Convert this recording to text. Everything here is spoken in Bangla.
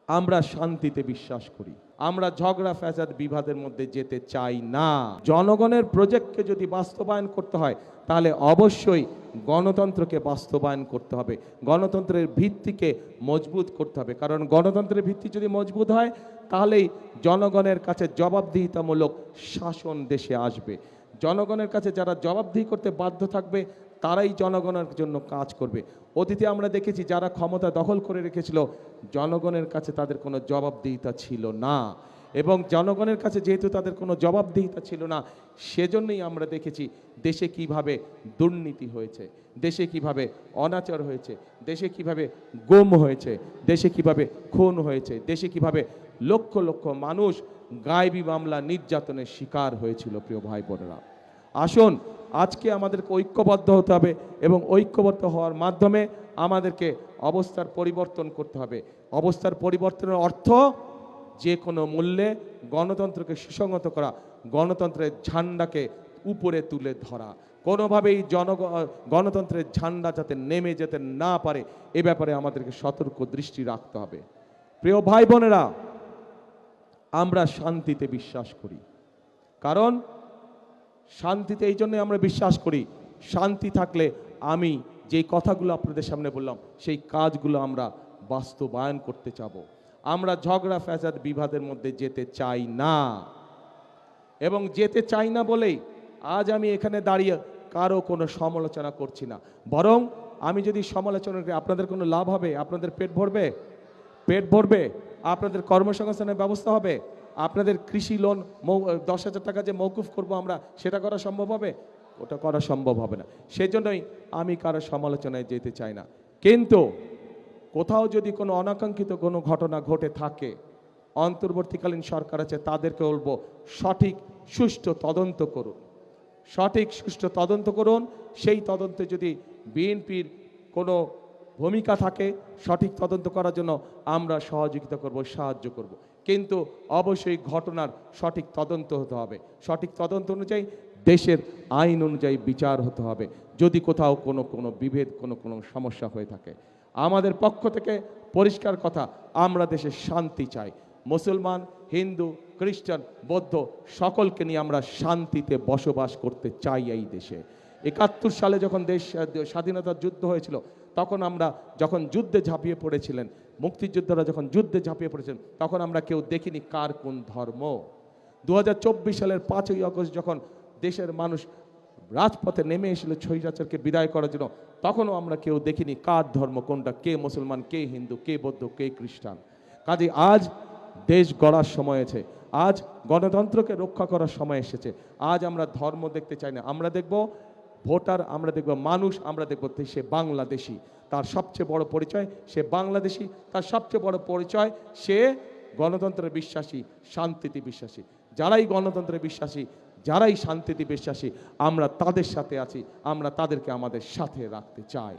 আমরা শান্তিতে বিশ্বাস করি। আমরা ঝগড়া ফ্যাসাদ বিবাদের মধ্যে যেতে চাই না। জনগণের প্রজেক্টকে যদি বাস্তবায়ন করতে হয় তাহলে অবশ্যই গণতন্ত্রকে বাস্তবায়ন করতে হবে। গণতন্ত্রের ভিত্তিকে মজবুত করতে হবে, কারণ গণতন্ত্রের ভিত্তি যদি মজবুত হয় তাহলেই জনগণের কাছে জবাবদিহিতামূলক শাসন দেশে আসবে। জনগণের কাছে যারা জবাবদিহি করতে বাধ্য থাকবে তারাই জনগণের জন্য কাজ করবে। অতীতে আমরা দেখেছি যারা ক্ষমতা দখল করে রেখেছিল জনগণের কাছে তাদের কোনো জবাবদিহিতা ছিল না, এবং জনগণের কাছে যেহেতু তাদের কোনো জবাবদিহিতা ছিল না সেজন্যই আমরা দেখেছি দেশে কিভাবে দুর্নীতি হয়েছে, দেশে কিভাবে অনাচার হয়েছে, দেশে কিভাবে গুম হয়েছে, দেশে কিভাবে খুন হয়েছে, দেশে কিভাবে লক্ষ লক্ষ মানুষ গায়েবী মামলা নির্যাতনের শিকার হয়েছিল। প্রিয় ভাই বোনেরা, আসুন আজকে আমাদেরকে ঐক্যবদ্ধ হতে হবে এবং ঐক্যবদ্ধ হওয়ার মাধ্যমে আমাদেরকে অবস্থার পরিবর্তন করতে হবে। অবস্থার পরিবর্তনের অর্থ যে কোনো মূল্যে গণতন্ত্রকে সুসংহত করা, গণতন্ত্রের ঝান্ডাকে উপরে তুলে ধরা, কোনোভাবেই গণতন্ত্রের ঝান্ডা যাতে নেমে যেতে না পারে এ ব্যাপারে আমাদেরকে সতর্ক দৃষ্টি রাখতে হবে। প্রিয় ভাই বোনেরা, আমরা শান্তিতে বিশ্বাস করি, কারণ শান্তিতে এই জন্য আমরা বিশ্বাস করি, শান্তি থাকলে আমি যেই কথাগুলো আপনাদের সামনে বললাম সেই কাজগুলো আমরা বাস্তবায়ন করতে চাব। আমরা ঝগড়া ফ্যাসাদ বিবাদের মধ্যে যেতে চাই না, এবং যেতে চাই না বলেই আজ আমি এখানে দাঁড়িয়ে কারো কোনো সমালোচনা করছি না। বরং আমি যদি সমালোচনা করি আপনাদের কোনো লাভ হবে? আপনাদের পেট ভরবে? পেট ভরবে? আপনাদের কর্মসংস্থানের ব্যবস্থা হবে? আপনাদের কৃষি লোন 10,000 টাকা যে মওকুফ করব আমরা, সেটা করা সম্ভব হবে? ওটা করা সম্ভব হবে না। সেজন্যই আমি কারো সমালোচনায় যেতে চাই না। কিন্তু কোথাও যদি কোনো অনাকাঙ্ক্ষিত কোনো ঘটনা ঘটে থাকে, অন্তর্বর্তীকালীন সরকার আছে, তাদেরকে বলবো সঠিক সুষ্ঠু তদন্ত করুন, সঠিক সুষ্ঠু তদন্ত করুন। সেই তদন্তে যদি বিএনপির কোনো ভূমিকা থাকে সঠিক তদন্ত করার জন্য আমরা সহযোগিতা করব, সাহায্য করব। কিন্তু অবশ্যই ঘটনার সঠিক তদন্ত হতে হবে, সঠিক তদন্ত অনুযায়ী দেশের আইন অনুযায়ী বিচার হতে হবে। যদি কোথাও কোনো বিভেদ কোনো সমস্যা হয়ে থাকে, আমাদের পক্ষ থেকে পরিষ্কার কথা, আমরা দেশে শান্তি চাই। মুসলমান, হিন্দু, খ্রিস্টান, বৌদ্ধ সকলকে নিয়ে আমরা শান্তিতে বসবাস করতে চাই এই দেশে। 71 সালে যখন দেশ স্বাধীনতার যুদ্ধ হয়েছিল তখন আমরা যখন যুদ্ধে ঝাঁপিয়ে পড়েছিলেন, মুক্তিযোদ্ধারা যখন যুদ্ধে ঝাঁপিয়ে পড়েছিলেন তখন আমরা কেউ দেখিনি কার কোন ধর্ম। 2024 সালের 5ই আগস্ট যখন দেশের মানুষ রাজপথে নেমে এসেছিল স্বৈরাচারকে বিদায় করার জন্য, তখনও আমরা কেউ দেখিনি কার ধর্ম কোনটা, কে মুসলমান, কে হিন্দু, কে বৌদ্ধ, কে খ্রিস্টান। কাজে আজ দেশ গড়ার সময় আছে, আজ গণতন্ত্রকে রক্ষা করার সময় এসেছে। আজ আমরা ধর্ম দেখতে চাই না, আমরা দেখব ভোটার, আমরা দেখব মানুষ, আমরা দেখব সে বাংলাদেশি, তার সবচেয়ে বড় পরিচয় সে বাংলাদেশি, তার সবচেয়ে বড় পরিচয় সে গণতন্ত্রের বিশ্বাসী, শান্তিতে বিশ্বাসী। যারাই গণতন্ত্রে বিশ্বাসী, যারাই শান্তিতে বিশ্বাসী, আমরা তাদের সাথে আছি, আমরা তাদেরকে আমাদের সাথে রাখতে চাই।